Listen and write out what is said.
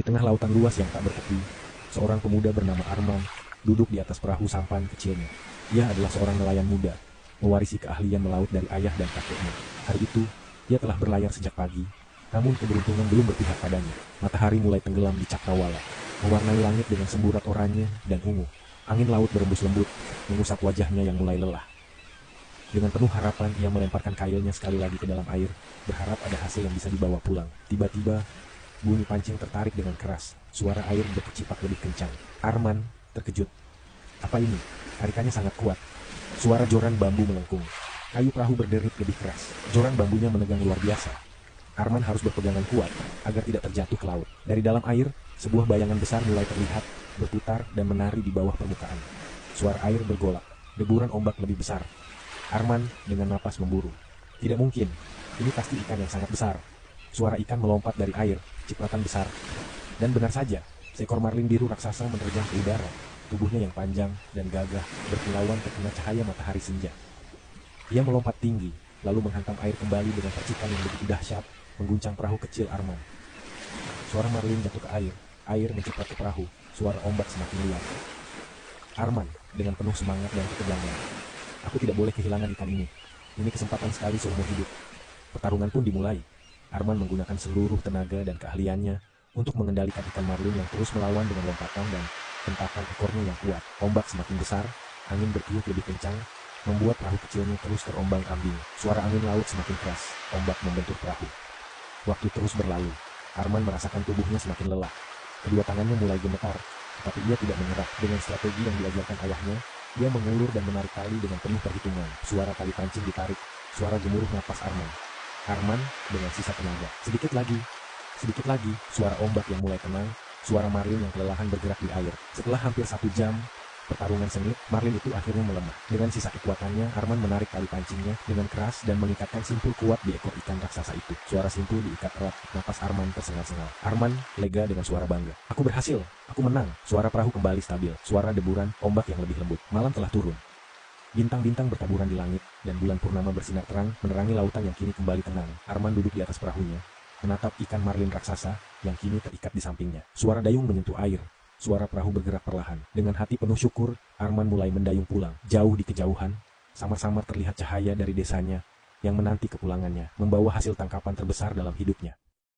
Di tengah lautan luas yang tak bertepi, seorang pemuda bernama Arman duduk di atas perahu sampan kecilnya. Ia adalah seorang nelayan muda, mewarisi keahlian melaut dari ayah dan kakeknya. Hari itu, ia telah berlayar sejak pagi, namun keberuntungan belum berpihak padanya. Matahari mulai tenggelam di cakrawala, mewarnai langit dengan semburat oranye dan ungu. Angin laut berembus lembut, mengusap wajahnya yang mulai lelah. Dengan penuh harapan, ia melemparkan kailnya sekali lagi ke dalam air, berharap ada hasil yang bisa dibawa pulang. Tiba-tiba, bunyi pancing tertarik dengan keras. Suara air berkecipak lebih kencang. Arman terkejut. Apa ini? Tarikannya sangat kuat. Suara joran bambu melengkung. Kayu perahu berderit lebih keras. Joran bambunya menegang luar biasa. Arman harus berpegangan kuat agar tidak terjatuh ke laut. Dari dalam air, sebuah bayangan besar mulai terlihat, berputar dan menari di bawah permukaan. Suara air bergolak. Deburan ombak lebih besar. Arman dengan napas memburu. Tidak mungkin. Ini pasti ikan yang sangat besar. Suara ikan melompat dari air, cipratan besar. Dan benar saja, seekor marlin biru raksasa menerjang ke udara. Tubuhnya yang panjang dan gagah berkilauan terkena cahaya matahari senja. Ia melompat tinggi, lalu menghantam air kembali dengan percikan yang begitu dahsyat, mengguncang perahu kecil Arman. Suara marlin jatuh ke air menciprat ke perahu, suara ombak semakin liar. Arman, dengan penuh semangat dan ketegangan. Aku tidak boleh kehilangan ikan ini. Ini kesempatan sekali seumur hidup. Pertarungan pun dimulai. Arman menggunakan seluruh tenaga dan keahliannya untuk mengendalikan ikan marlin yang terus melawan dengan lompatan dan hentakan ekornya yang kuat. Ombak semakin besar, angin bertiup lebih kencang, membuat perahu kecilnya terus terombang-ambing. Suara angin laut semakin keras, ombak membentur perahu. Waktu terus berlalu. Arman merasakan tubuhnya semakin lelah. Kedua tangannya mulai gemetar, tetapi ia tidak menyerah. Dengan strategi yang diajarkan ayahnya, ia mengulur dan menarik tali dengan penuh perhitungan. Suara tali pancing ditarik, suara gemuruh napas Arman. Arman dengan sisa tenaga. Sedikit lagi, suara ombak yang mulai tenang, suara marlin yang kelelahan bergerak di air. Setelah hampir 1 jam pertarungan sengit, marlin itu akhirnya melemah. Dengan sisa kekuatannya, Arman menarik tali pancingnya dengan keras dan mengikatkan simpul kuat di ekor ikan raksasa itu. Suara simpul diikat erat, napas Arman tersengal-sengal. Arman lega dengan suara bangga. Aku berhasil, aku menang. Suara perahu kembali stabil, suara deburan, ombak yang lebih lembut. Malam telah turun. Bintang-bintang bertaburan di langit, dan bulan purnama bersinar terang, menerangi lautan yang kini kembali tenang. Arman duduk di atas perahunya, menatap ikan marlin raksasa yang kini terikat di sampingnya. Suara dayung menyentuh air, suara perahu bergerak perlahan. Dengan hati penuh syukur, Arman mulai mendayung pulang. Jauh di kejauhan, samar-samar terlihat cahaya dari desanya yang menanti kepulangannya, membawa hasil tangkapan terbesar dalam hidupnya.